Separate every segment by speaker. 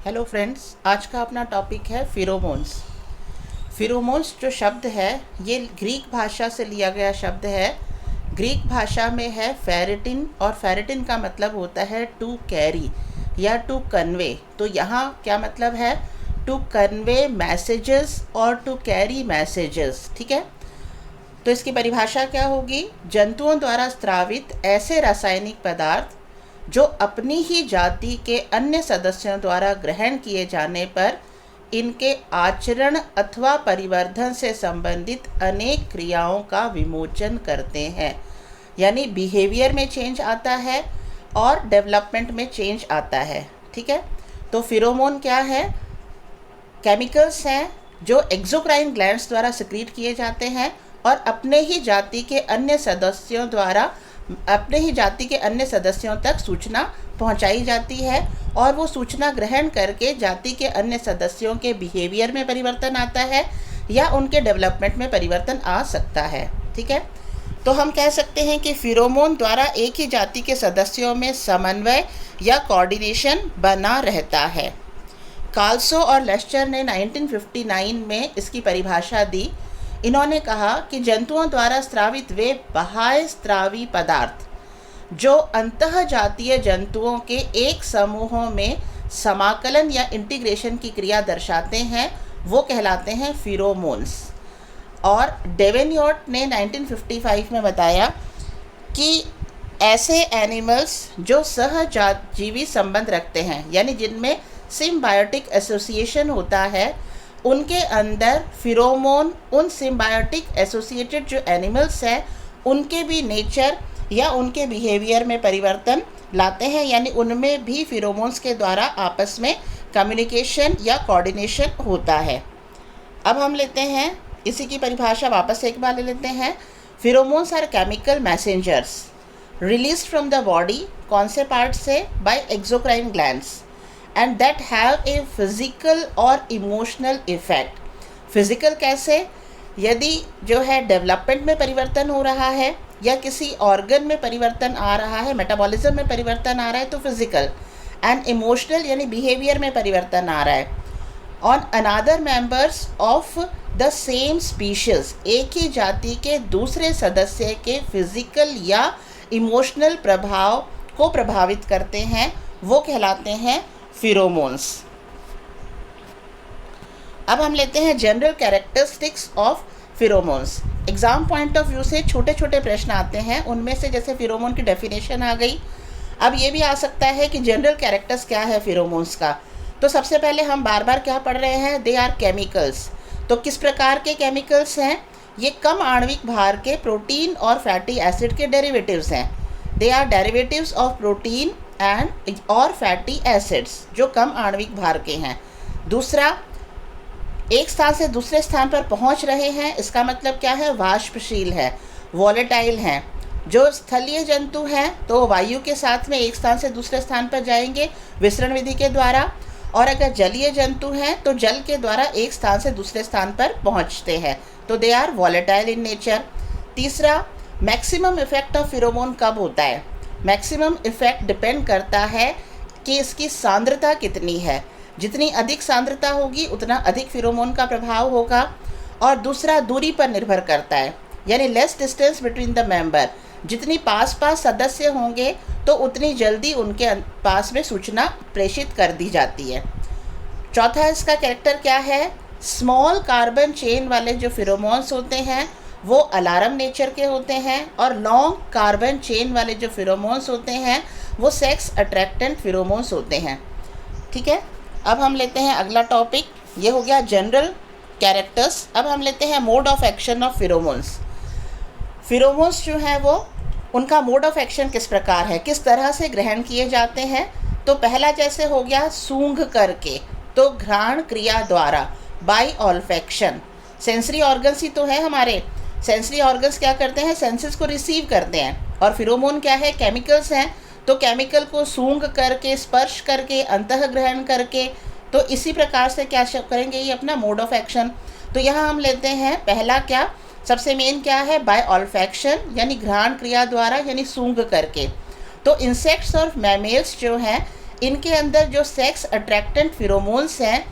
Speaker 1: Hello friends, आज का अपना टॉपिक है फिरोमोन्स। फिरोमोन्स जो शब्द है ये ग्रीक भाषा से लिया गया शब्द है। ग्रीक भाषा में है फेरिटिन, और फेरिटिन का मतलब होता है टू कैरी या टू कन्वे। तो यहाँ क्या मतलब है? टू कन्वे मैसेजेस और टू कैरी मैसेजेस। ठीक है, तो इसकी परिभाषा क्या होगी? जंतुओं द्वारा स्रावित ऐसे रासायनिक पदार्थ जो अपनी ही जाति के अन्य सदस्यों द्वारा ग्रहण किए जाने पर इनके आचरण अथवा परिवर्धन से संबंधित अनेक क्रियाओं का विमोचन करते हैं। यानी बिहेवियर में चेंज आता है और डेवलपमेंट में चेंज आता है। ठीक है, तो फिरोमोन क्या है? केमिकल्स हैं जो एक्सोक्राइन ग्लैंड्स द्वारा सिक्रीट किए जाते हैं और अपने ही जाति के अन्य सदस्यों तक सूचना पहुंचाई जाती है, और वो सूचना ग्रहण करके जाति के अन्य सदस्यों के बिहेवियर में परिवर्तन आता है या उनके डेवलपमेंट में परिवर्तन आ सकता है। ठीक है, तो हम कह सकते हैं कि फिरोमोन द्वारा एक ही जाति के सदस्यों में समन्वय या कोऑर्डिनेशन बना रहता है। काल्सो और लेस्टर ने 1959 में इसकी परिभाषा दी। इन्होंने कहा कि जंतुओं द्वारा स्रावित वे बाह्य स्रावी पदार्थ जो अंतः जातीय जंतुओं के एक समूहों में समाकलन या इंटीग्रेशन की क्रिया दर्शाते हैं, वो कहलाते हैं फिरोमोन्स। और डेवेनियोर्ट ने 1955 में बताया कि ऐसे एनिमल्स जो सहजीवी संबंध रखते हैं, यानी जिनमें सिम्बायोटिक एसोसिएशन होता है, उनके अंदर फिरोमोन उन सिम्बायोटिक एसोसिएटेड जो एनिमल्स हैं उनके भी नेचर या उनके बिहेवियर में परिवर्तन लाते हैं। यानी उनमें भी फिरोमोन्स के द्वारा आपस में कम्युनिकेशन या कोऑर्डिनेशन होता है। अब हम लेते हैं इसी की परिभाषा वापस एक बार ले लेते हैं। Pheromones are chemical messengers release from the body, कौन से पार्ट से? By exocrine glands, and that have a physical और इमोशनल इफेक्ट। फिजिकल कैसे? यदि जो है डेवलपमेंट में परिवर्तन हो रहा है या किसी ऑर्गन में परिवर्तन आ रहा है, मेटाबॉलिज्म में परिवर्तन आ रहा है तो फिजिकल, एंड इमोशनल यानी बिहेवियर में परिवर्तन आ रहा है। On another members of the same species, एक ही जाति के दूसरे सदस्य के फिजिकल या इमोशनल प्रभाव को प्रभावित करते हैं, वो कहलाते हैं फिरोमोन्स। अब हम लेते हैं general characteristics of pheromones. Exam point of view से छोटे छोटे प्रश्न आते हैं, उनमें से जैसे फिरोमोन की डेफिनेशन आ गई। अब ये भी आ सकता है कि जनरल कैरेक्टर्स क्या है फिरोमोन्स का। तो सबसे पहले हम बार बार क्या पढ़ रहे हैं? They are chemicals. तो किस प्रकार के केमिकल्स हैं? ये कम आणविक भार के प्रोटीन और फैटी एसिड के डेरिवेटिव्स हैं। They are derivatives of protein and और फैटी एसिड्स जो कम आणविक भार के हैं। दूसरा, एक स्थान से दूसरे स्थान पर पहुंच रहे हैं, इसका मतलब क्या है? वाष्पशील है, वॉलेटाइल हैं। जो स्थलीय जंतु हैं तो वायु के साथ में एक स्थान से दूसरे स्थान पर जाएंगे विसरण विधि के द्वारा, और अगर जलीय जंतु हैं तो जल के द्वारा एक स्थान से दूसरे स्थान पर पहुंचते हैं, तो they are volatile in nature. तीसरा, मैक्सिमम इफेक्ट ऑफ फिरोमोन कब होता है? मैक्सिमम इफेक्ट डिपेंड करता है कि इसकी सांद्रता कितनी है। जितनी अधिक सांद्रता होगी उतना अधिक फिरोमोन का प्रभाव होगा। और दूसरा, दूरी पर निर्भर करता है, यानी less distance between the member. जितनी पास सदस्य होंगे तो उतनी जल्दी उनके पास में सूचना प्रेषित कर दी जाती है। चौथा, इसका कैरेक्टर क्या है? स्मॉल कार्बन चेन वाले जो फिरोमोन्स होते हैं वो अलार्म नेचर के होते हैं, और लॉन्ग कार्बन चेन वाले जो फिरोमोन्स होते हैं वो सेक्स अट्रैक्टेंट फिरोमोन्स होते हैं। ठीक है, अब हम लेते हैं अगला टॉपिक। ये हो गया जनरल कैरेक्टर्स। अब हम लेते हैं mode of action of pheromones. Pheromones जो हैं वो उनका मोड ऑफ एक्शन किस प्रकार है, किस तरह से ग्रहण किए जाते हैं? तो पहला जैसे हो गया सूंघ करके, तो घ्राण क्रिया द्वारा, बाय ऑल्फैक्शन। सेंसरी ऑर्गन्स ही तो है हमारे। सेंसरी ऑर्गन्स क्या करते हैं? सेंसेस को रिसीव करते हैं। और फिरोमोन क्या है? केमिकल्स हैं, तो केमिकल को सूंघ करके, स्पर्श करके, अंतः ग्रहण करके, तो इसी प्रकार से क्या करेंगे? ये अपना मोड ऑफ एक्शन। तो यहाँ हम लेते हैं पहला क्या, सबसे मेन क्या है? बाय ऑल्फैक्शन यानी घ्राण क्रिया द्वारा, यानी सूंघ करके। तो इंसेक्ट्स और मैमल्स जो हैं इनके अंदर जो सेक्स अट्रैक्टेंट फिरोमोन्स हैं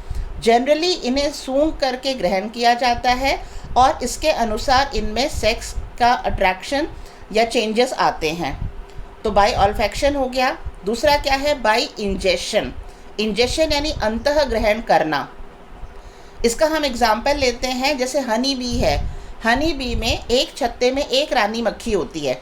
Speaker 1: जनरली इन्हें सूंघ करके ग्रहण किया जाता है और इसके अनुसार इनमें सेक्स का अट्रैक्शन या चेंजेस आते हैं। तो बाय ऑल्फैक्शन हो गया। दूसरा क्या है? Bye ingestion. इंजेशन यानी अंतः ग्रहण करना। इसका हम एग्जाम्पल लेते हैं, जैसे हनी बी है। हनी बी में एक छत्ते में एक रानी मक्खी होती है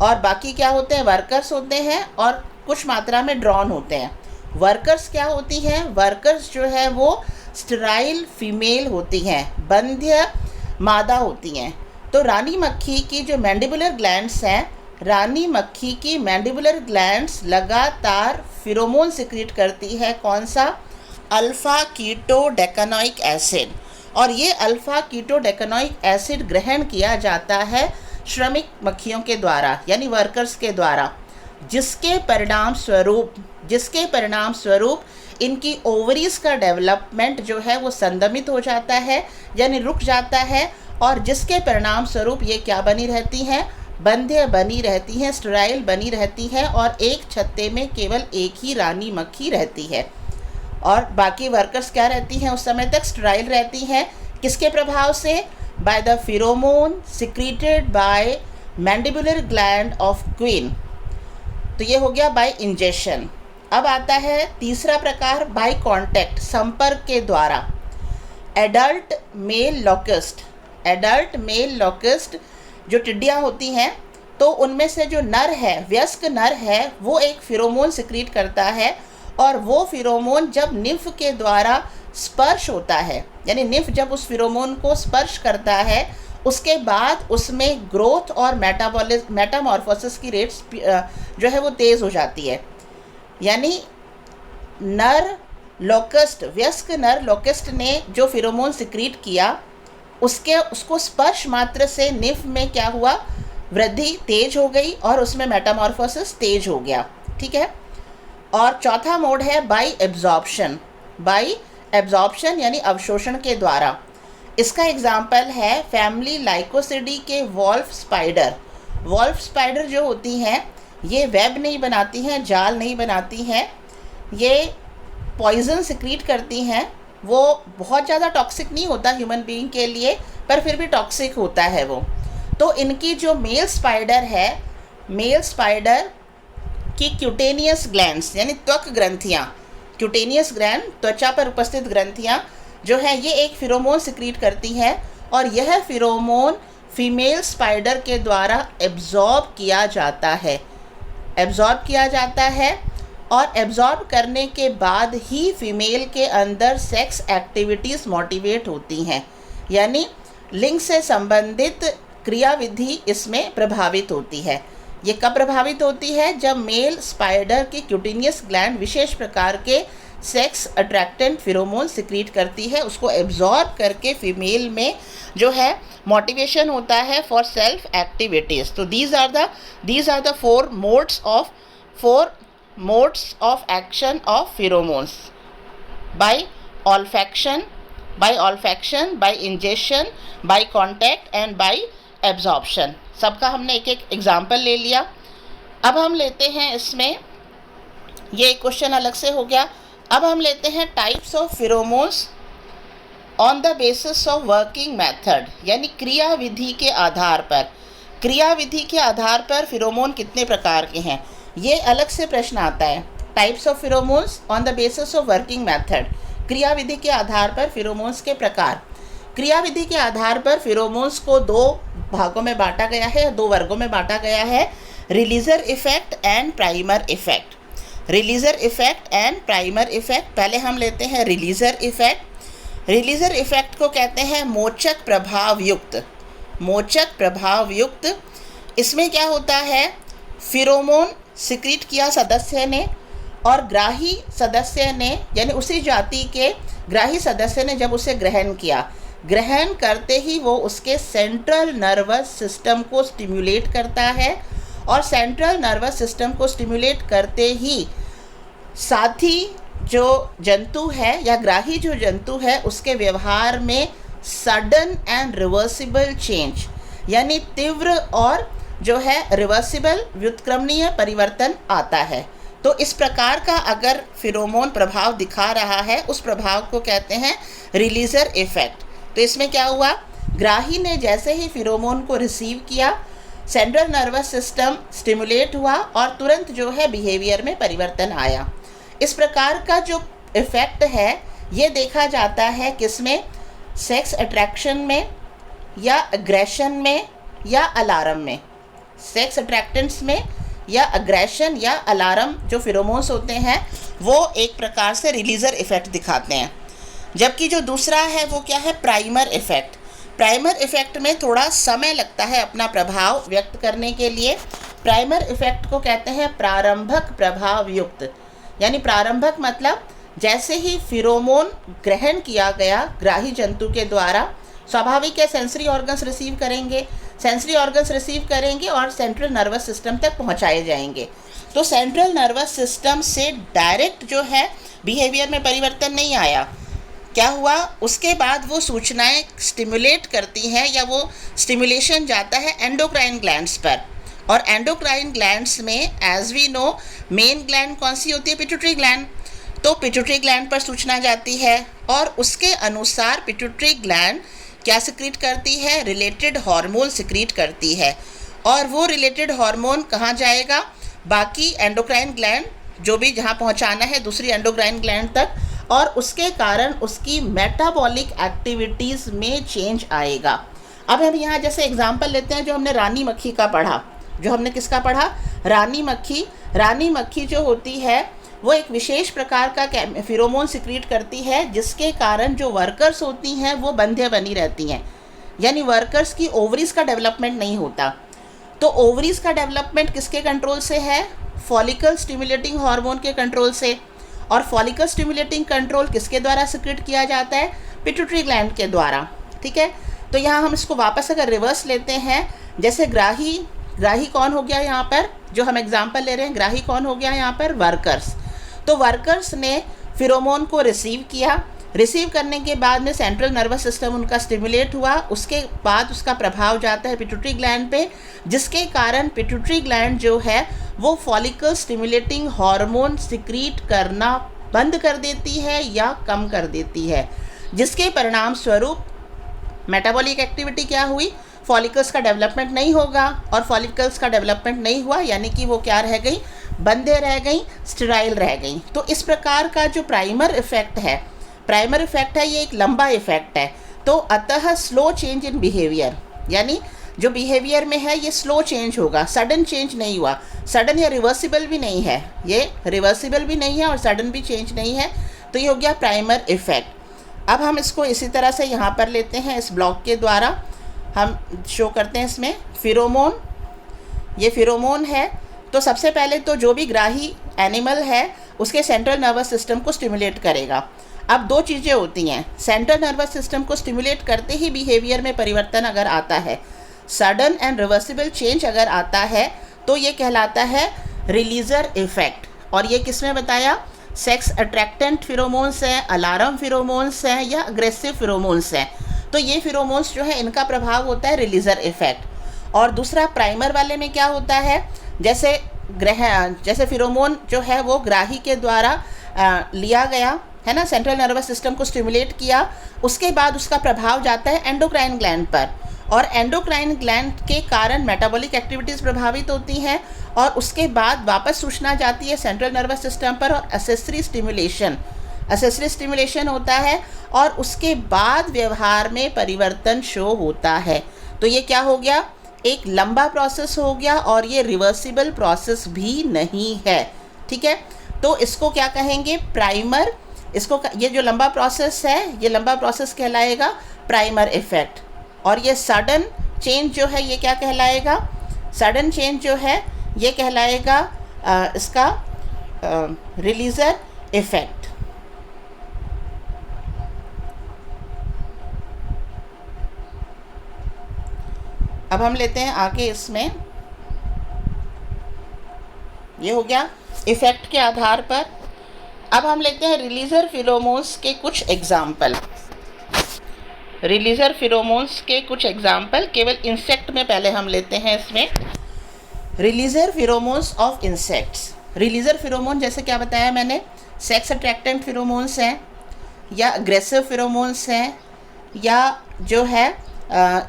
Speaker 1: और बाकी क्या होते हैं? वर्कर्स होते हैं और कुछ मात्रा में ड्रोन होते हैं। वर्कर्स क्या होती हैं? वर्कर्स जो है वो स्टेराइल फीमेल होती हैं, बंध्य मादा होती हैं। तो रानी मक्खी की जो मैंडिबुलर ग्लैंड्स हैं, रानी मक्खी की मैंडिबुलर ग्लैंड्स लगातार फिरोमोन सिक्रीट करती है। कौन सा? Alpha ketodecanoic acid. और ये अल्फ़ा कीटोडेकानोइक एसिड ग्रहण किया जाता है श्रमिक मक्खियों के द्वारा यानी वर्कर्स के द्वारा, जिसके परिणाम स्वरूप इनकी ओवरीज का डेवलपमेंट जो है वो संदमित हो जाता है यानी रुक जाता है, और जिसके परिणाम स्वरूप ये क्या बनी रहती हैं? बंध्य बनी रहती हैं, स्टेराइल बनी रहती हैं और एक छत्ते में केवल एक ही रानी मक्खी रहती है और बाकी वर्कर्स क्या रहती हैं? उस समय तक स्टेराइल रहती हैं। किसके प्रभाव से? By the फिरोमोन secreted by mandibular gland of queen. तो ये हो गया बाय इंजेशन। अब आता है तीसरा प्रकार, बाय कांटेक्ट, संपर्क के द्वारा। एडल्ट मेल लॉकस्ट जो टिड्डियाँ होती हैं, तो उनमें से जो नर है, वयस्क नर है, वो एक फिरोमोन सिक्रीट करता है और वो फिरोमोन जब निम्फ के द्वारा स्पर्श होता है यानी निम्फ जब उस फिरोमोन को स्पर्श करता है, उसके बाद उसमें ग्रोथ और मेटामॉर्फोसिस की रेट्स जो है वो तेज़ हो जाती है। यानी नर लोकस्ट, वयस्क नर लोकस्ट ने जो फिरोमोन सिक्रीट किया, उसको स्पर्श मात्र से निम्फ में क्या हुआ? वृद्धि तेज हो गई और उसमें मेटामॉर्फोसिस तेज हो गया। ठीक है। और चौथा मोड है बाय एब्जॉर्प्शन यानी अवशोषण के द्वारा। इसका एग्जाम्पल है फैमिली लाइकोसिडी के वॉल्फ स्पाइडर जो होती हैं, ये वेब नहीं बनाती हैं, जाल नहीं बनाती हैं, ये पॉइजन सिक्रीट करती हैं। वो बहुत ज़्यादा टॉक्सिक नहीं होता ह्यूमन बीइंग के लिए, पर फिर भी टॉक्सिक होता है वो। तो इनकी जो मेल स्पाइडर की क्यूटेनियस ग्लैंड्स यानी त्वक ग्रंथियाँ, क्यूटेनियस ग्लैंड त्वचा पर उपस्थित ग्रंथियाँ जो है, ये एक फिरोमोन सिक्रीट करती हैं और यह फिरोमोन फीमेल स्पाइडर के द्वारा एब्जॉर्ब किया जाता है और एब्जॉर्ब करने के बाद ही फीमेल के अंदर सेक्स एक्टिविटीज़ मोटिवेट होती हैं, यानी लिंग से संबंधित क्रियाविधि इसमें प्रभावित होती है। ये कब प्रभावित होती है? जब मेल स्पाइडर की क्यूटेनियस ग्लैंड विशेष प्रकार के सेक्स अट्रैक्टेंट फिरोमोन सिक्रीट करती है, उसको एब्जॉर्ब करके फीमेल में जो है मोटिवेशन होता है फॉर सेल्फ एक्टिविटीज़। तो these are the four modes of action of pheromones: by olfaction, by ingestion, by contact and by absorption। सबका हमने एक एक एग्जाम्पल ले लिया। अब हम लेते हैं इसमें, ये एक क्वेश्चन अलग से हो गया। अब हम लेते हैं types of pheromones on the basis of working method, यानी क्रियाविधि के आधार पर फिरोमोन कितने प्रकार के हैं, ये अलग से प्रश्न आता है। Types of pheromones on the basis of working method, क्रियाविधि के आधार पर फिरोमोन्स के प्रकार। क्रियाविधि के आधार पर फिरोमोन्स को दो भागों में बांटा गया है, दो वर्गों में बांटा गया है, रिलीजर इफेक्ट एंड प्राइमर इफेक्ट। पहले हम लेते हैं रिलीजर इफेक्ट को कहते हैं मोचक प्रभाव युक्त। इसमें क्या होता है? फिरोमोन सिक्रीट किया सदस्य ने और ग्राही सदस्य ने यानी उसी जाति के ग्राही सदस्य ने जब उसे ग्रहण करते ही वो उसके सेंट्रल नर्वस सिस्टम को स्टिम्युलेट करता है और सेंट्रल नर्वस सिस्टम को स्टिम्युलेट करते ही साथी जो जंतु है या ग्राही जो जंतु है उसके व्यवहार में सडन एंड रिवर्सिबल चेंज यानी तीव्र और जो है रिवर्सिबल व्युत्क्रमणीय परिवर्तन आता है। तो इस प्रकार का अगर फिरोमोन प्रभाव दिखा रहा है, उस प्रभाव को कहते हैं रिलीजर इफेक्ट। तो इसमें क्या हुआ, ग्राही ने जैसे ही फिरोमोन को रिसीव किया, सेंट्रल नर्वस सिस्टम स्टिमुलेट हुआ और तुरंत जो है बिहेवियर में परिवर्तन आया। इस प्रकार का जो इफेक्ट है ये देखा जाता है किसमें, सेक्स अट्रैक्शन में या अग्रेशन में या अलार्म में। सेक्स अट्रैक्टेंट्स में या अग्रेशन या अलार्म जो फिरोमोन्स होते हैं वो एक प्रकार से रिलीजर इफेक्ट दिखाते हैं। जबकि जो दूसरा है वो क्या है, प्राइमर इफेक्ट। प्राइमर इफेक्ट में थोड़ा समय लगता है अपना प्रभाव व्यक्त करने के लिए। प्राइमर इफेक्ट को कहते हैं प्रारंभक प्रभाव युक्त, यानी प्रारंभक मतलब जैसे ही फिरोमोन ग्रहण किया गया ग्राही जंतु के द्वारा, स्वाभाविक है सेंसरी ऑर्गन्स रिसीव करेंगे, सेंसरी ऑर्गन्स रिसीव करेंगे और सेंट्रल नर्वस सिस्टम तक पहुंचाए जाएंगे। तो सेंट्रल नर्वस सिस्टम से डायरेक्ट जो है बिहेवियर में परिवर्तन नहीं आया। क्या हुआ, उसके बाद वो सूचनाएं स्टिमुलेट करती हैं या वो स्टिमुलेशन जाता है एंडोक्राइन ग्लैंड्स पर। और एंडोक्राइन ग्लैंड्स में as we know main gland कौन सी होती है, पिट्यूटरी ग्लैंड। तो पिट्यूटरी ग्लैंड पर सूचना जाती है और उसके अनुसार पिट्यूटरी ग्लैंड क्या सिक्रीट करती है, रिलेटेड हार्मोन सिक्रीट करती है। और वो रिलेटेड हार्मोन कहाँ जाएगा, बाकी एंडोक्राइन ग्लैंड जो भी जहाँ पहुँचाना है दूसरी एंडोक्राइन ग्लैंड तक, और उसके कारण उसकी मेटाबॉलिक एक्टिविटीज़ में चेंज आएगा। अब हम यहाँ जैसे एग्जांपल लेते हैं जो हमने रानी मक्खी का पढ़ा, जो हमने किसका पढ़ा, रानी मक्खी। रानी मक्खी जो होती है वो एक विशेष प्रकार का फिरोमोन सिक्रीट करती है जिसके कारण जो वर्कर्स होती हैं वो बंध्य बनी रहती हैं, यानी वर्कर्स की ओवरीज का डेवलपमेंट नहीं होता। तो ओवरीज का डेवलपमेंट किसके कंट्रोल से है, फॉलिकल स्टिमुलेटिंग हार्मोन के कंट्रोल से। और फॉलिकल स्टिमुलेटिंग कंट्रोल किसके द्वारा सिक्रीट किया जाता है, पिट्यूटरी ग्लैंड के द्वारा। ठीक है, तो यहाँ हम इसको वापस अगर रिवर्स लेते हैं, जैसे ग्राही कौन हो गया यहाँ पर, जो हम एग्जाम्पल ले रहे हैं, ग्राही कौन हो गया यहाँ पर, वर्कर्स। तो वर्कर्स ने फिरोमोन को रिसीव किया, रिसीव करने के बाद में सेंट्रल नर्वस सिस्टम उनका स्टिमुलेट हुआ, उसके बाद उसका प्रभाव जाता है पिट्यूटरी ग्लैंड पे, जिसके कारण पिट्यूटरी ग्लैंड जो है वो फॉलिकल स्टिमुलेटिंग हार्मोन सिक्रीट करना बंद कर देती है या कम कर देती है, जिसके परिणाम स्वरूप मेटाबॉलिक एक्टिविटी क्या हुई, फॉलिकल्स का डेवलपमेंट नहीं होगा। और फॉलिकल्स का डेवलपमेंट नहीं हुआ यानी कि वो क्या रह गई, बंधे रह गई, स्टेराइल रह गई। तो इस प्रकार का जो प्राइमर इफेक्ट है ये एक लंबा इफेक्ट है। तो अतः स्लो चेंज इन बिहेवियर, यानी जो बिहेवियर में है ये स्लो चेंज होगा, सडन चेंज नहीं हुआ। सडन या रिवर्सिबल भी नहीं है, ये रिवर्सिबल भी नहीं है और सडन भी चेंज नहीं है। तो ये हो गया प्राइमर इफेक्ट। अब हम इसको इसी तरह से यहाँ पर लेते हैं, इस ब्लॉक के द्वारा हम शो करते हैं इसमें फिरोमोन। ये फिरोमोन है, तो सबसे पहले तो जो भी ग्राही एनिमल है उसके सेंट्रल नर्वस सिस्टम को स्टिमुलेट करेगा। अब दो चीज़ें होती हैं, सेंट्रल नर्वस सिस्टम को स्टिमुलेट करते ही बिहेवियर में परिवर्तन अगर आता है, सडन एंड रिवर्सिबल चेंज अगर आता है, तो ये कहलाता है रिलीजर इफेक्ट। और ये किसमें बताया, सेक्स अट्रैक्टेंट फिरोमोन्स हैं, अलार्म फिरोमोन्स हैं या अग्रेसिव फिरोमोन्स हैं। तो ये फिरोमोन्स जो है इनका प्रभाव होता है रिलीजर इफेक्ट। और दूसरा प्राइमर वाले में क्या होता है, जैसे फिरोमोन जो है वो ग्राही के द्वारा लिया गया है ना, सेंट्रल नर्वस सिस्टम को स्टिमुलेट किया, उसके बाद उसका प्रभाव जाता है एंडोक्राइन ग्लैंड पर, और एंडोक्राइन ग्लैंड के कारण मेटाबॉलिक एक्टिविटीज़ प्रभावित होती हैं, और उसके बाद वापस सूचना जाती है सेंट्रल नर्वस सिस्टम पर और एसेसरी स्टिमुलेशन होता है, और उसके बाद व्यवहार में परिवर्तन शो होता है। तो ये क्या हो गया, एक लंबा प्रोसेस हो गया और ये रिवर्सिबल प्रोसेस भी नहीं है। ठीक है, तो इसको क्या कहेंगे, प्राइमर। ये जो लंबा प्रोसेस है, ये लंबा प्रोसेस कहलाएगा प्राइमर इफेक्ट। और ये सडन चेंज जो है ये क्या कहलाएगा, सडन चेंज जो है ये कहलाएगा इसका रिलीजर इफेक्ट। अब हम लेते हैं आगे, इसमें ये हो गया इफेक्ट के आधार पर। अब हम लेते हैं रिलीजर फिरोमोन्स के कुछ एग्जाम्पल। रिलीजर फिरोमोन्स के कुछ एग्जाम्पल केवल इंसेक्ट में पहले हम लेते हैं। इसमें releaser pheromones of insects. Releaser pheromone जैसे क्या बताया मैंने, सेक्स अट्रैक्टेंट फिरोमोन्स हैं या अग्रेसिव फिरोमोन्स हैं, या जो है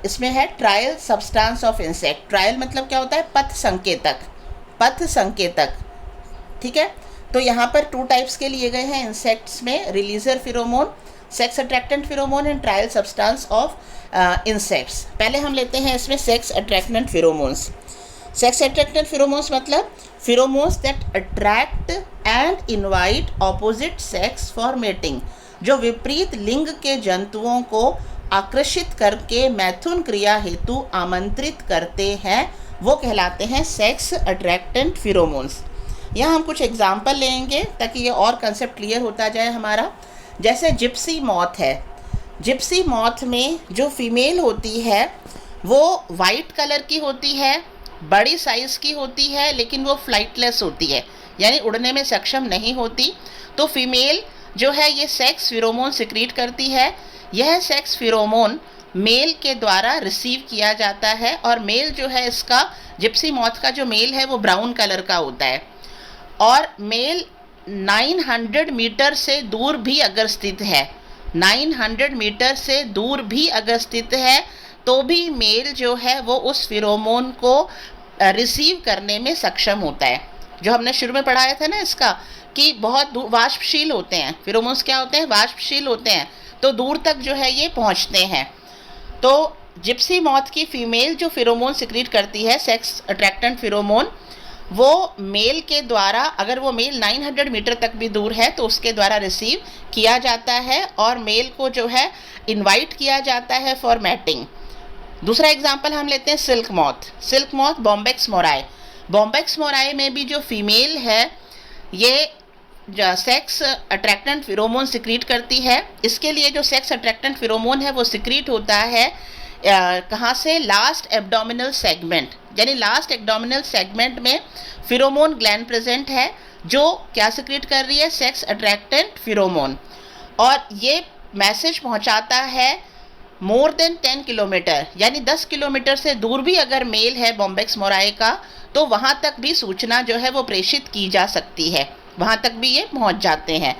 Speaker 1: इसमें है trial substance of insect. Trial मतलब क्या होता है, पथ संकेतक, पथ संकेतक, ठीक है। तो यहाँ पर 2 टाइप्स के लिए गए हैं इंसेक्ट्स में, releaser pheromone, sex attractant pheromone and trail substance of insects. पहले हम लेते हैं इसमें sex attractant pheromones. Sex attractant pheromones मतलब pheromones that attract and invite opposite sex for mating, जो विपरीत लिंग के जंतुओं को आकर्षित करके मैथुन क्रिया हेतु आमंत्रित करते हैं, वो कहलाते हैं सेक्स अट्रैक्टेंट फिरोमोन्स। यहाँ हम कुछ एग्जाम्पल लेंगे ताकि ये और कंसेप्ट क्लियर होता जाए हमारा। जैसे जिप्सी मॉथ है, जिप्सी मॉथ में जो फीमेल होती है वो वाइट कलर की होती है, बड़ी साइज़ की होती है, लेकिन वो फ्लाइटलेस होती है, यानी उड़ने में सक्षम नहीं होती। तो फीमेल जो है ये सेक्स फिरोमोन सिक्रीट करती है। यह सेक्स फिरोमोन मेल के द्वारा रिसीव किया जाता है, और मेल जो है इसका, जिप्सी मॉथ का जो मेल है वो ब्राउन कलर का होता है, और मेल 900 मीटर से दूर भी अगर स्थित है, 900 मीटर से दूर भी अगर स्थित है, तो भी मेल जो है वो उस फिरोमोन को रिसीव करने में सक्षम होता है। जो हमने शुरू में पढ़ाया था ना इसका, कि बहुत वाष्पशील होते हैं फिरोमोन्स, क्या होते हैं, वाष्पशील होते हैं, तो दूर तक जो है ये पहुंचते हैं। तो जिप्सी मॉथ की फीमेल जो फिरोमोन सिक्रीट करती है, सेक्स अट्रैक्टेंट फिरोमोन, वो मेल के द्वारा, अगर वो मेल 900 मीटर तक भी दूर है तो उसके द्वारा रिसीव किया जाता है, और मेल को जो है इनवाइट किया जाता है फॉर मैटिंग। दूसरा एग्जांपल हम लेते हैं silk moth. Silk moth Bombyx mori, Bombyx mori में भी जो फीमेल है ये सेक्स अट्रैक्टेंट फिरोमोन सिक्रीट करती है। इसके लिए जो सेक्स अट्रैक्टेंट फिरोमोन है वो सिक्रीट होता है कहाँ से, लास्ट एब्डोमिनल सेगमेंट, यानी लास्ट एब्डोमिनल सेगमेंट में फिरोमोन ग्लैंड प्रेजेंट है, जो क्या सिक्रीट कर रही है, सेक्स अट्रैक्टेंट फिरोमोन, और ये मैसेज पहुंचाता है मोर देन 10 किलोमीटर, यानी 10 किलोमीटर से दूर भी अगर मेल है बॉम्बेक्स मोराई का, तो वहाँ तक भी सूचना जो है वो प्रेषित की जा सकती है, वहाँ तक भी ये पहुँच जाते हैं।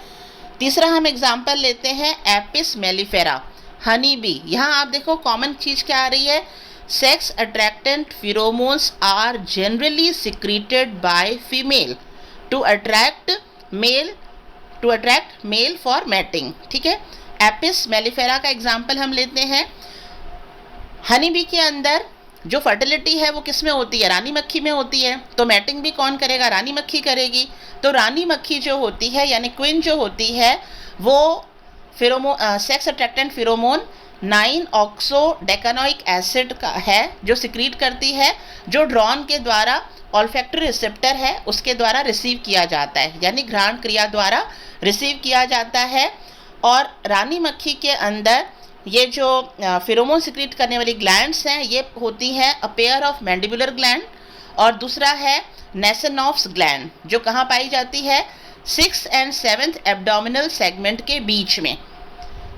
Speaker 1: तीसरा हम एग्जाम्पल लेते हैं एपिस मेलिफेरा, हनी बी। यहाँ आप देखो कॉमन चीज़ क्या आ रही है, sex attractant pheromones are generally secreted by female to attract male for mating, ठीक है। एपिस मेलिफेरा का एग्जाम्पल हम लेते हैं। हनी बी के अंदर जो फर्टिलिटी है वो किस में होती है, रानी मक्खी में होती है, तो मैटिंग भी कौन करेगा, रानी मक्खी करेगी। तो रानी मक्खी जो होती है यानी क्वीन जो होती है वो सेक्स अट्रैक्टेंट फिरोमोन 9-ऑक्सोडेकानोइक एसिड का है जो सिक्रीट करती है, जो ड्रॉन के द्वारा ऑल्फैक्टरी रिसेप्टर है उसके द्वारा रिसीव किया जाता है, यानी घ्राण क्रिया द्वारा रिसीव किया जाता है। और रानी मक्खी के अंदर ये जो फिरोमोन सिक्रीट करने वाली ग्लैंड्स हैं ये होती हैं अ पेयर ऑफ मैंडिबुलर ग्लैंड, और दूसरा है नेसेनॉफ्स ग्लैंड, जो कहाँ पाई जाती है, 6th and 7th abdominal segment के बीच में।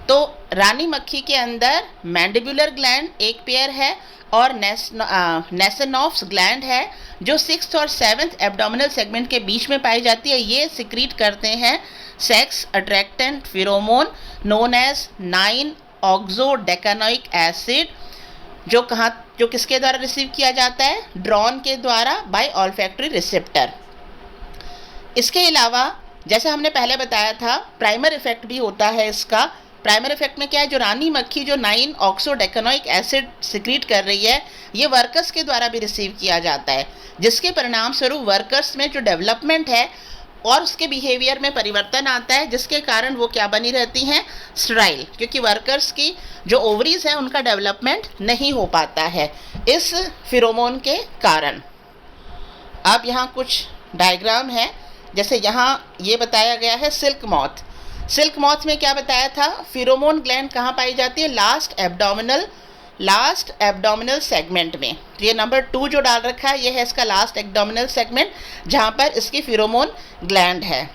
Speaker 1: तो रानी मक्खी के अंदर मैंडिबुलर ग्लैंड एक पेयर है, और नेसेनॉफ्स ग्लैंड है जो 6th और 7th एब्डोमिनल सेगमेंट के बीच में पाई जाती है। ये सिक्रीट करते हैं sex attractant pheromone known as nine oxodecanoic acid, जो किसके द्वारा रिसीव किया जाता है, ड्रॉन के द्वारा बाय ऑल्फैक्टरी रिसेप्टर। इसके अलावा जैसे हमने पहले बताया था प्राइमर इफेक्ट भी होता है इसका। प्राइमर इफेक्ट में क्या है, जो रानी मक्खी जो 9-ऑक्सोडेकानोइक एसिड सिक्रीट कर रही है ये वर्कर्स के द्वारा भी रिसीव किया जाता है, जिसके परिणाम स्वरूप वर्कर्स में जो डेवलपमेंट है और उसके बिहेवियर में परिवर्तन आता है, जिसके कारण वो क्या बनी रहती हैं, स्टेराइल, क्योंकि वर्कर्स की जो ओवरीज है उनका डेवलपमेंट नहीं हो पाता है इस फिरोमोन के कारण। अब यहाँ कुछ डायग्राम है, जैसे यहाँ ये बताया गया है सिल्क मॉथ। सिल्क मॉथ में क्या बताया था, फिरोमोन ग्लैंड कहाँ पाई जाती है, लास्ट एब्डोमिनल सेगमेंट में। ये नंबर 2 जो डाल रखा है ये है इसका लास्ट एब्डोमिनल सेगमेंट, जहाँ पर इसकी फिरोमोन ग्लैंड है।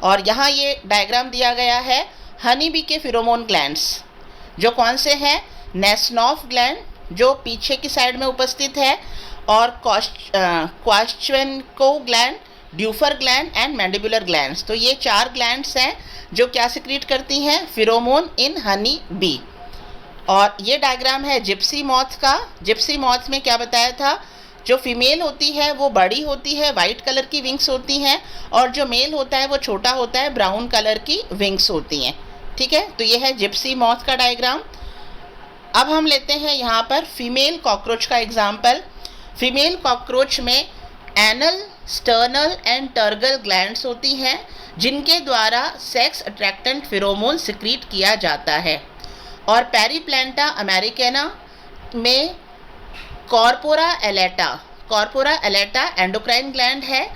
Speaker 1: और यहाँ ये डायग्राम दिया गया है हनी बी के फिरोमोन ग्लैंड्स, जो कौन से हैं, नेस्नॉफ ग्लैंड, जो पीछे की साइड में उपस्थित है, और क्वाश्चनको gland, Dufour gland and mandibular glands. तो ये 4 ग्लैंड्स हैं जो क्या सिक्रीट करती हैं, फिरोमोन इन हनी बी। और ये डायग्राम है जिप्सी मॉथ का। जिप्सी मॉथ में क्या बताया था, जो फीमेल होती है वो बड़ी होती है, वाइट कलर की विंग्स होती हैं, और जो मेल होता है वो छोटा होता है, ब्राउन कलर की विंग्स होती हैं। ठीक है, तो ये है जिप्सी मॉथ का डायग्राम। अब हम लेते हैं यहाँ पर फीमेल कॉकरोच का एग्जाम्पल। फीमेल कॉकरोच में एनल, स्टर्नल एंड टर्गल ग्लैंड्स होती हैं, जिनके द्वारा सेक्स अट्रैक्टेंट फिरोमोन सिक्रीट किया जाता है। और पेरीप्लेंटा अमेरिकाना में कॉर्पोरा एलेटा एंडोक्राइन ग्लैंड है,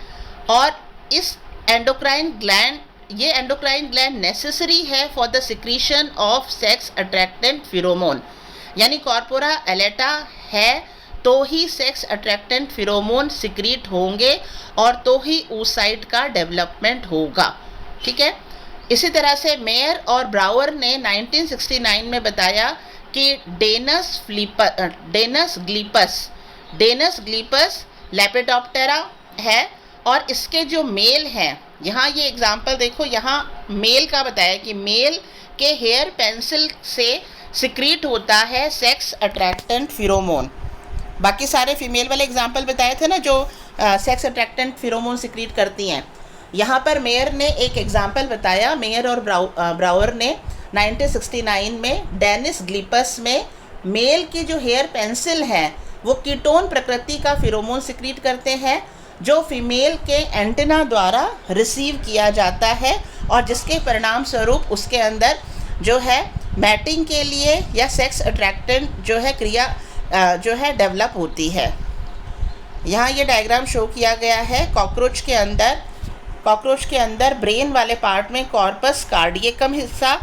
Speaker 1: और इस एंडोक्राइन ग्लैंड नेसेसरी है for the secretion of sex attractant फिरोमोन। यानी कॉर्पोरा एलेटा है तो ही सेक्स अट्रैक्टेंट फिरोमोन सिक्रीट होंगे, और तो ही oocyte का डेवलपमेंट होगा। ठीक है, इसी तरह से मेयर और ब्राउअर ने 1969 में बताया कि डेनस ग्लीपस लेपिडोप्टेरा है, और इसके जो मेल हैं, यहाँ ये एग्जाम्पल देखो, यहाँ मेल का बताया कि मेल के हेयर पेंसिल से सिक्रीट होता है सेक्स अट्रैक्टेंट फिरोमोन। बाकी सारे फीमेल वाले एग्जाम्पल बताए थे ना जो सेक्स अट्रैक्टेंट फिरोमोन सिक्रीट करती हैं। यहाँ पर मेयर ने एक एग्जाम्पल बताया, मेयर और ब्राउअर ने 1969 में डेनिस ग्लीपस में मेल की जो हेयर पेंसिल है वो कीटोन प्रकृति का फिरोमोन सिक्रीट करते हैं, जो फीमेल के एंटेना द्वारा रिसीव किया जाता है, और जिसके परिणाम स्वरूप उसके अंदर जो है मैटिंग के लिए या सेक्स अट्रैक्टेंट जो है क्रिया जो है डेवलप होती है। यहाँ ये डायग्राम शो किया गया है। कॉकरोच के अंदर ब्रेन वाले पार्ट में कॉर्पस कार्डियकम हिस्सा,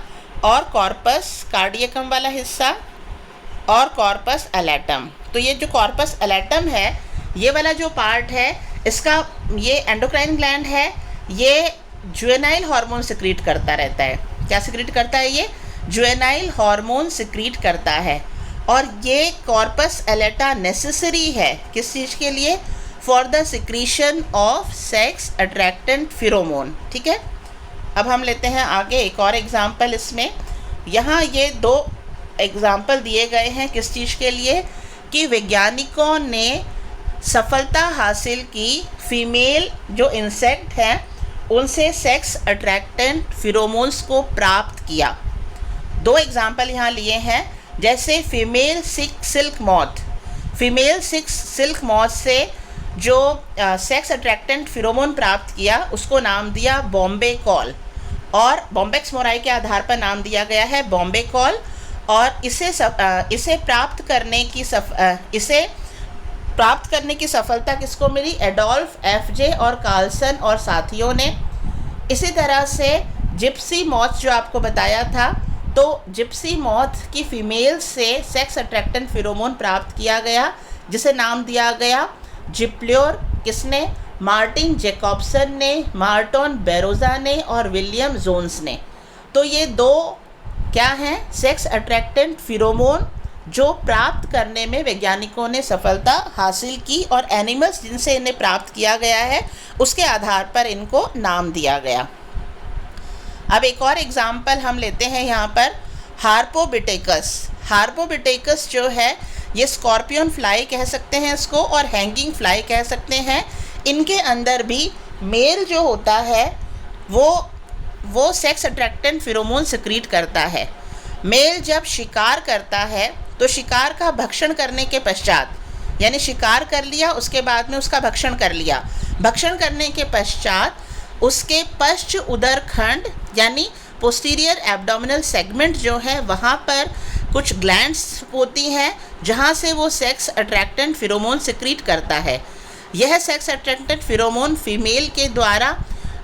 Speaker 1: और कॉर्पस कार्डियकम वाला हिस्सा, और कॉर्पस एलेटम। तो ये जो कॉर्पस एलेटम है, ये वाला जो पार्ट है, इसका ये एंडोक्राइन ग्लैंड है, ये जुवेनाइल हार्मोन सिक्रीट करता रहता है। क्या सिक्रीट करता है ये? जुवेनाइल हार्मोन सिक्रीट करता है। और ये कॉर्पस एलेटा नेसेसरी है किस चीज़ के लिए? For the secretion of sex attractant फिरोमोन। ठीक है, अब हम लेते हैं आगे एक और एग्जाम्पल। इसमें यहाँ ये 2 एग्जाम्पल दिए गए हैं किस चीज़ के लिए, कि वैज्ञानिकों ने सफलता हासिल की फीमेल जो इंसेक्ट हैं उनसे सेक्स अट्रैक्टेंट फिरोमोन्स को प्राप्त किया। 2 एग्जाम्पल यहाँ लिए हैं, जैसे फीमेल सिल्क मॉथ से जो सेक्स अट्रैक्टेंट फिरोमोन प्राप्त किया उसको नाम दिया बॉम्बे कॉल, और बॉम्बेक्स मोराई के आधार पर नाम दिया गया है बॉम्बे कॉल। और इसे प्राप्त करने की सफलता किसको मिली? एडोल्फ एफजे और कार्लसन और साथियों ने। इसी तरह से जिप्सी मॉथ जो आपको बताया था, तो जिप्सी मॉथ की फीमेल से सेक्स अट्रैक्टेंट फिरोमोन प्राप्त किया गया, जिसे नाम दिया गया जिप्ल्योर। किसने? मार्टिन जैकॉब्सन ने, मार्टन बेरोजा ने और विलियम जोन्स ने। तो ये 2 क्या हैं? सेक्स अट्रैक्टेंट फिरोमोन जो प्राप्त करने में वैज्ञानिकों ने सफलता हासिल की, और एनिमल्स जिनसे इन्हें प्राप्त किया गया है उसके आधार पर इनको नाम दिया गया। अब एक और एग्जाम्पल हम लेते हैं यहाँ पर, हार्पोबिटेकस जो है ये स्कॉर्पियन फ्लाई कह सकते हैं इसको, और हैंगिंग फ्लाई कह सकते हैं। इनके अंदर भी मेल जो होता है वो सेक्स अट्रैक्टेंट फिरोमोन सिक्रीट करता है। मेल जब शिकार करता है तो शिकार का भक्षण करने के पश्चात, यानी शिकार कर लिया उसके बाद में उसका भक्षण कर लिया, भक्षण करने के पश्चात उसके पश्च उदर खंड यानी पोस्टीरियर एब्डोमिनल सेगमेंट जो है वहाँ पर कुछ ग्लैंड्स होती हैं जहाँ से वो सेक्स अट्रैक्टेंट फिरोमोन सिक्रीट करता है। यह सेक्स अट्रैक्टेंट फिरोमोन फीमेल के द्वारा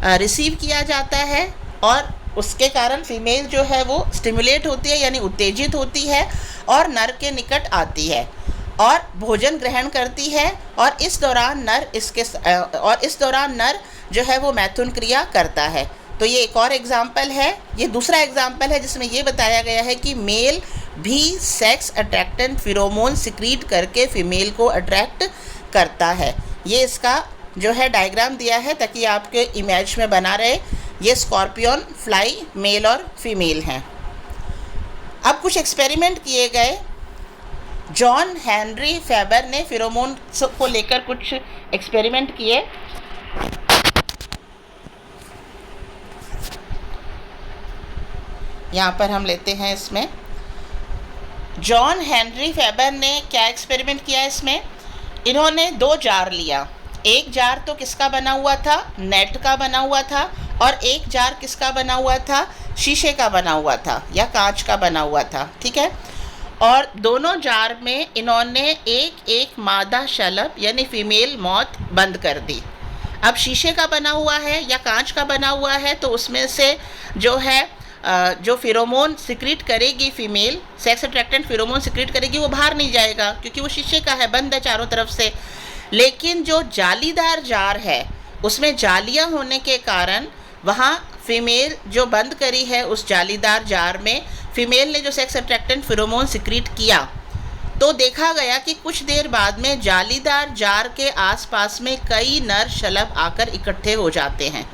Speaker 1: रिसीव किया जाता है, और उसके कारण फीमेल जो है वो स्टिमुलेट होती है यानी उत्तेजित होती है, और नर के निकट आती है और भोजन ग्रहण करती है, और इस दौरान नर जो है वो मैथुन क्रिया करता है। तो ये एक और एग्जाम्पल है। ये दूसरा एग्जाम्पल है जिसमें ये बताया गया है कि मेल भी सेक्स अट्रैक्टेंट फिरोमोन सिक्रीट करके फीमेल को अट्रैक्ट करता है। ये इसका जो है डायग्राम दिया है ताकि आपके इमेज में बना रहे। ये स्कॉर्पियन फ्लाई मेल और फीमेल हैं। अब कुछ एक्सपेरिमेंट किए गए। जॉन हेनरी फेबर ने फिरोमोन को लेकर कुछ एक्सपेरिमेंट किए। यहाँ पर हम लेते हैं इसमें जॉन हेनरी फेबर ने क्या एक्सपेरिमेंट किया इसमें। इन्होंने 2 जार लिया। एक जार तो किसका बना हुआ था, नेट का बना हुआ था, और एक जार किसका बना हुआ था, शीशे का बना हुआ था या कांच का बना हुआ था, ठीक है। और दोनों जार में इन्होंने एक एक मादा शलभ यानी फीमेल मॉथ बंद कर दी। अब शीशे का बना हुआ है या कांच का बना हुआ है तो उसमें से जो है जो फिरोमोन सिक्रीट करेगी फीमेल, सेक्स अट्रैक्टेंट फिरोमोन सिक्रीट करेगी, वो बाहर नहीं जाएगा क्योंकि वो शीशे का है, बंद है चारों तरफ से। लेकिन जो जालीदार जार है उसमें जालियां होने के कारण वहाँ फीमेल जो बंद करी है उस जालीदार जार में फीमेल ने जो सेक्स अट्रैक्टेंट फिरोमोन सिक्रीट किया, तो देखा गया कि कुछ देर बाद में जालीदार जार के आसपास में कई नर शलभ आकर इकट्ठे हो जाते हैं।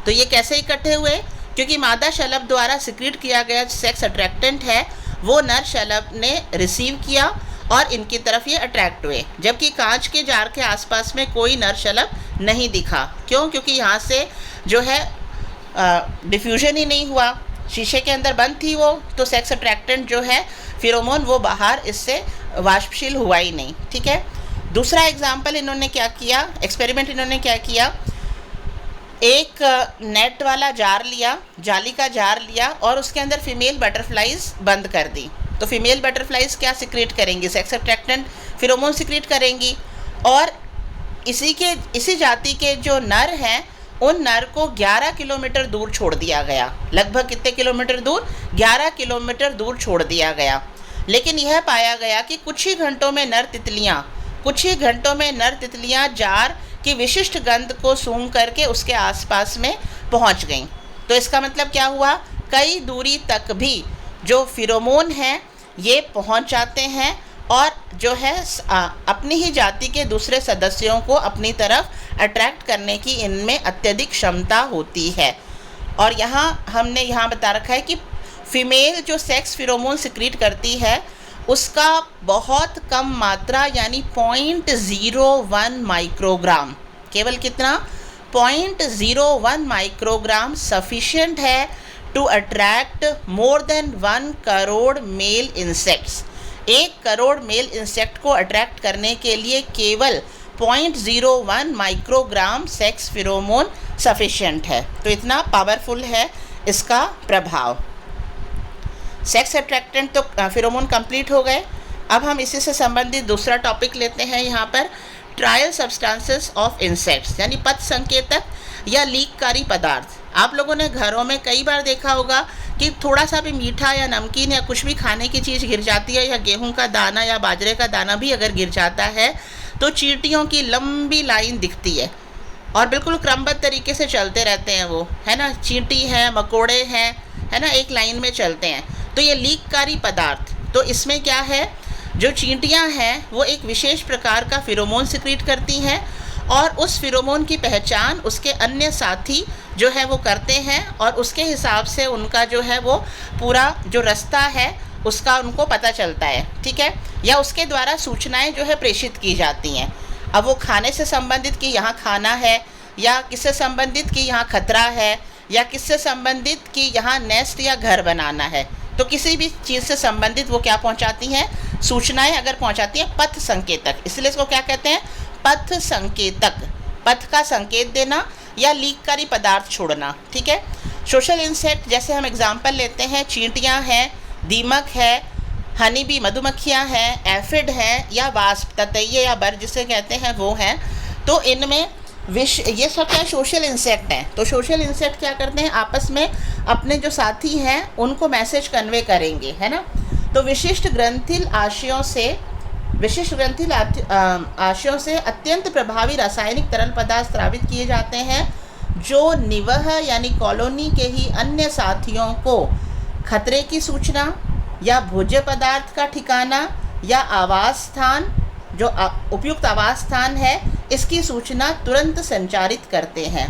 Speaker 1: तो ये कैसे इकट्ठे हुए, क्योंकि मादा शलभ द्वारा सिक्रीट किया गया सेक्स अट्रैक्टेंट है वो नर शलभ ने रिसीव किया और इनकी तरफ ये अट्रैक्ट हुए, जबकि कांच के जार के आसपास में कोई नर शलभ नहीं दिखा। क्यों? क्योंकि यहाँ से जो है डिफ्यूजन ही नहीं हुआ, शीशे के अंदर बंद थी वो, तो सेक्स अट्रैक्टेंट जो है फिरोमोन वो बाहर इससे वाष्पशील हुआ ही नहीं, ठीक है। दूसरा एग्जाम्पल इन्होंने क्या किया, एक्सपेरिमेंट इन्होंने क्या किया, एक नेट वाला जार लिया, जाली का जार लिया और उसके अंदर फीमेल बटरफ्लाइज बंद कर दी। तो फीमेल बटरफ्लाइज क्या सिक्रीट करेंगी, सेक्स अट्रैक्टेंट फिरोमोन सिक्रीट करेंगी, और इसी जाति के जो नर हैं उन नर को 11 किलोमीटर दूर छोड़ दिया गया। लगभग कितने किलोमीटर दूर, 11 किलोमीटर दूर छोड़ दिया गया। लेकिन यह पाया गया कि कुछ ही घंटों में नर तितलियां जार की विशिष्ट गंध को सूंघ करके उसके आसपास में पहुंच गईं। तो इसका मतलब क्या हुआ, कई दूरी तक भी जो फिरोमोन हैं ये पहुंच जाते हैं और जो है अपनी ही जाति के दूसरे सदस्यों को अपनी तरफ अट्रैक्ट करने की इनमें अत्यधिक क्षमता होती है। और हमने यहाँ बता रखा है कि फीमेल जो सेक्स फिरोमोन सिक्रीट करती है उसका बहुत कम मात्रा यानी 0.01 माइक्रोग्राम, केवल कितना, 0.01 माइक्रोग्राम सफिशिएंट है to attract more than 1 crore male insects. 1 crore male insect को अट्रैक्ट करने के लिए केवल 0.01 माइक्रोग्राम सेक्स फिरोमोन सफिशिएंट है। तो इतना पावरफुल है इसका प्रभाव। सेक्स अट्रैक्टेंट तो फिरोमोन कंप्लीट हो गए। अब हम इसी से संबंधित दूसरा टॉपिक लेते हैं यहाँ पर, ट्रायल सब्सटेंसेस ऑफ इंसेक्ट्स, यानी पथ संकेतक या लीककारी पदार्थ। आप लोगों ने घरों में कई बार देखा होगा कि थोड़ा सा भी मीठा या नमकीन या कुछ भी खाने की चीज़ गिर जाती है, या गेहूं का दाना या बाजरे का दाना भी अगर गिर जाता है तो चींटियों की लंबी लाइन दिखती है और बिल्कुल क्रमबद्ध तरीके से चलते रहते हैं वो, है ना। चींटी हैं, मकोड़े हैं, है ना, एक लाइन में चलते हैं। तो ये लीककारी पदार्थ, तो इसमें क्या है, जो चींटियां हैं वो एक विशेष प्रकार का फिरोमोन सिक्रीट करती हैं और उस फिरोमोन की पहचान उसके अन्य साथी जो है वो करते हैं और उसके हिसाब से उनका जो है वो पूरा जो रास्ता है उसका उनको पता चलता है, ठीक है, या उसके द्वारा सूचनाएं जो है प्रेषित की जाती हैं। अब वो खाने से संबंधित कि यहाँ खाना है, या किससे संबंधित कि यहाँ खतरा है, या किससे संबंधित कि यहाँ नेस्ट या घर बनाना है, तो किसी भी चीज़ से संबंधित वो क्या पहुँचाती हैं, सूचनाएं अगर पहुँचाती हैं पथ संकेतक, इसलिए इसको क्या कहते हैं, पथ संकेतक, पथ का संकेत देना या लीककारी पदार्थ छोड़ना, ठीक है। सोशल इंसेक्ट जैसे हम एग्जाम्पल लेते हैं, चींटियाँ हैं, दीमक है, हनी बी मधुमक्खियाँ हैं, एफिड हैं, या वास्प ततैये या बर जिसे कहते हैं वो हैं। तो इनमें ये सब क्या सोशल इंसेक्ट हैं। तो सोशल इंसेक्ट क्या करते हैं, आपस में अपने जो साथी हैं उनको मैसेज कन्वे करेंगे, है ना। तो विशिष्ट ग्रंथिल आशयों से अत्यंत प्रभावी रासायनिक तरल पदार्थ स्रावित किए जाते हैं जो निवह यानी कॉलोनी के ही अन्य साथियों को खतरे की सूचना, या भोज्य पदार्थ का ठिकाना या आवास स्थान, जो उपयुक्त आवास स्थान है, इसकी सूचना तुरंत संचारित करते हैं।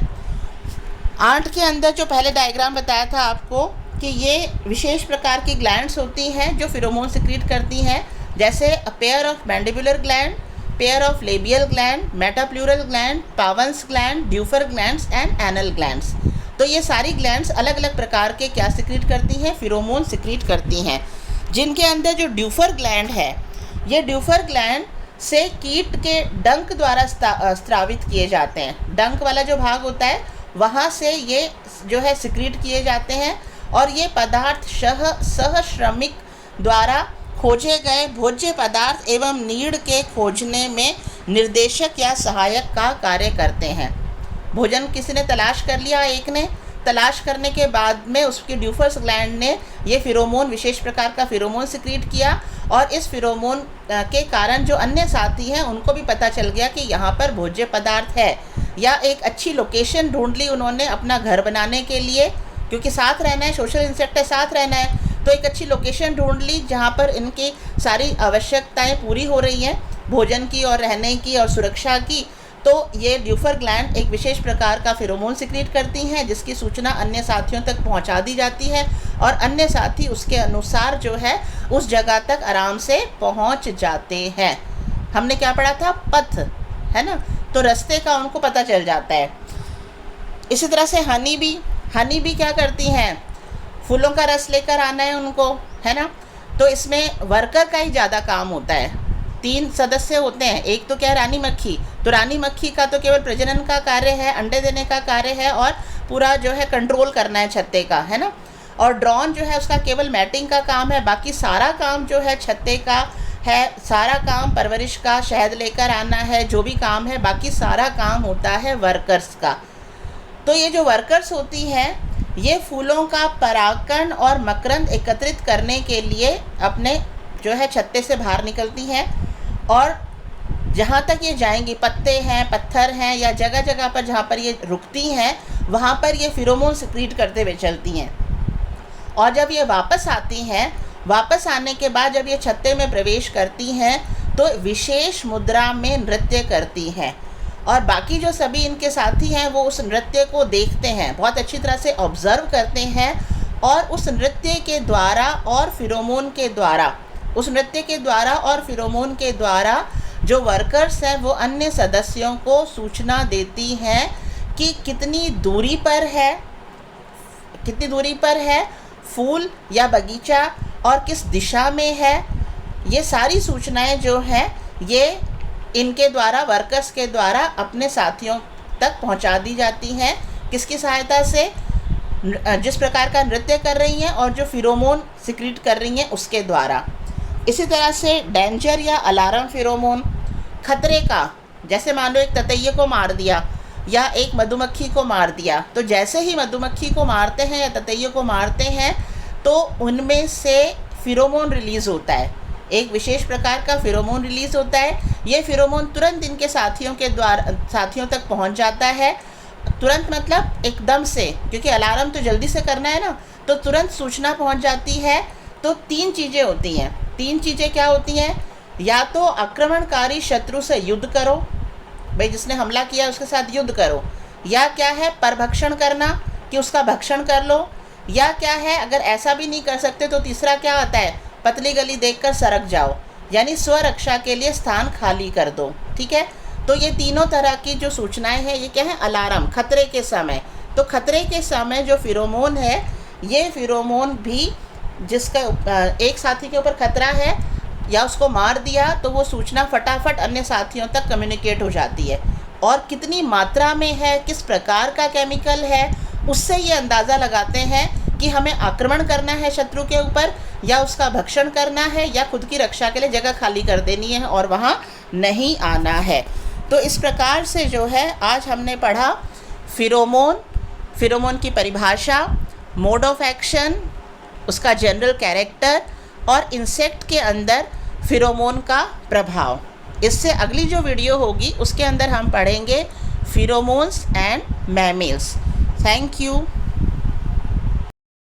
Speaker 1: 8 के अंदर जो पहले डायग्राम बताया था आपको कि ये विशेष प्रकार की ग्लैंड्स होती हैं जो फिरोमोन सिक्रीट करती हैं, जैसे a pair of mandibular gland, pair of labial gland, metapleural gland, Pavan's gland, Dufour glands and anal glands. तो ये सारी ग्लैंड्स अलग अलग प्रकार के क्या सिक्रीट करती हैं, फिरोमोन सिक्रीट करती हैं, जिनके अंदर जो ड्यूफर ग्लैंड है, ये ड्यूफर ग्लैंड से कीट के डंक द्वारा स्रावित किए जाते हैं। डंक वाला जो भाग होता है वहाँ से ये जो है सिक्रीट किए जाते हैं, और ये पदार्थ सहश्रमिक द्वारा खोजे गए भोज्य पदार्थ एवं नीड के खोजने में निर्देशक या सहायक का कार्य करते हैं। भोजन किसी ने तलाश कर लिया, एक ने तलाश करने के बाद में उसकी ड्यूफर्स ग्लैंड ने ये फिरोमोन, विशेष प्रकार का फिरोमोन सिक्रीट किया, और इस फिरोमोन के कारण जो अन्य साथी हैं उनको भी पता चल गया कि यहाँ पर भोज्य पदार्थ है, या एक अच्छी लोकेशन ढूंढ ली उन्होंने अपना घर बनाने के लिए, क्योंकि साथ रहना है, सोशल इंसेक्ट है, साथ रहना है, तो एक अच्छी लोकेशन ढूंढ ली जहाँ पर इनकी सारी आवश्यकताएं पूरी हो रही हैं, भोजन की और रहने की और सुरक्षा की। तो ये ड्यूफर ग्लैंड एक विशेष प्रकार का फिरोमोन सिक्रीट करती हैं, जिसकी सूचना अन्य साथियों तक पहुंचा दी जाती है, और अन्य साथी उसके अनुसार जो है उस जगह तक आराम से पहुंच जाते हैं। हमने क्या पढ़ा था, पथ, है ना, तो रास्ते का उनको पता चल जाता है। इसी तरह से हनी भी क्या करती हैं, फूलों का रस लेकर आना है उनको, है ना, तो इसमें वर्कर का ही ज़्यादा काम होता है। 3 सदस्य होते हैं, एक तो क्या है, रानी मक्खी, तो रानी मक्खी का तो केवल प्रजनन का कार्य है, अंडे देने का कार्य है, और पूरा जो है कंट्रोल करना है छत्ते का, है ना, और ड्रोन जो है उसका केवल मैटिंग का काम है, बाकी सारा काम जो है छत्ते का है, सारा काम परवरिश का, शहद लेकर आना है, जो भी काम है, बाकी सारा काम होता है वर्कर्स का। तो ये जो वर्कर्स होती हैं, ये फूलों का परागकण और मकरंद एकत्रित करने के लिए अपने जो है छत्ते से बाहर निकलती हैं, और जहाँ तक ये जाएंगी, पत्ते हैं, पत्थर हैं, या जगह जगह पर जहाँ पर ये रुकती हैं, वहाँ पर ये फिरोमोन सिक्रीट करते हुए चलती हैं। और जब ये वापस आती हैं, वापस आने के बाद जब ये छत्ते में प्रवेश करती हैं, तो विशेष मुद्रा में नृत्य करती हैं, और बाकी जो सभी इनके साथी हैं वो उस नृत्य को देखते हैं, बहुत अच्छी तरह से ऑब्ज़र्व करते हैं, और उस नृत्य के द्वारा और फिरोमोन के द्वारा, उस नृत्य के द्वारा और फिरोमोन के द्वारा जो वर्कर्स हैं वो अन्य सदस्यों को सूचना देती हैं कि कितनी दूरी पर है फूल या बगीचा, और किस दिशा में है। ये सारी सूचनाएं जो हैं ये इनके द्वारा, वर्कर्स के द्वारा अपने साथियों तक पहुंचा दी जाती हैं, किसकी सहायता से, जिस प्रकार का नृत्य कर रही हैं और जो फिरोमोन सिक्रीट कर रही हैं उसके द्वारा। इसी तरह से डेंजर या अलार्म फिरोमोन, खतरे का, जैसे मान लो एक ततैये को मार दिया या एक मधुमक्खी को मार दिया, तो जैसे ही मधुमक्खी को मारते हैं या ततैये को मारते हैं तो उनमें से फिरोमोन रिलीज़ होता है, एक विशेष प्रकार का फिरोमोन रिलीज़ होता है। ये फिरोमोन तुरंत इनके साथियों तक पहुंच जाता है, तुरंत मतलब एकदम से, क्योंकि अलार्म तो जल्दी से करना है ना, तो तुरंत सूचना पहुंच जाती है। तो 3 चीज़ें होती हैं। 3 चीज़ें क्या होती हैं, या तो आक्रमणकारी शत्रु से युद्ध करो, भाई जिसने हमला किया उसके साथ युद्ध करो, या क्या है परभक्षण करना कि उसका भक्षण कर लो, या क्या है अगर ऐसा भी नहीं कर सकते तो तीसरा क्या आता है, पतली गली देखकर सरक जाओ, यानी स्वरक्षा के लिए स्थान खाली कर दो। ठीक है, तो ये तीनों तरह की जो सूचनाएं हैं ये क्या है, अलार्म, खतरे के समय। तो खतरे के समय जो फिरोमोन है, ये फिरोमोन भी जिसका एक साथी के ऊपर खतरा है या उसको मार दिया तो वो सूचना फटाफट अन्य साथियों तक कम्युनिकेट हो जाती है, और कितनी मात्रा में है, किस प्रकार का केमिकल है, उससे ये अंदाज़ा लगाते हैं कि हमें आक्रमण करना है शत्रु के ऊपर, या उसका भक्षण करना है, या खुद की रक्षा के लिए जगह खाली कर देनी है और वहाँ नहीं आना है। तो इस प्रकार से जो है आज हमने पढ़ा फिरोमोन की परिभाषा, मोड ऑफ एक्शन, उसका जनरल कैरेक्टर, और इंसेक्ट के अंदर फिरोमोन का प्रभाव। इससे अगली जो वीडियो होगी उसके अंदर हम पढ़ेंगे pheromones and mammals. Thank you.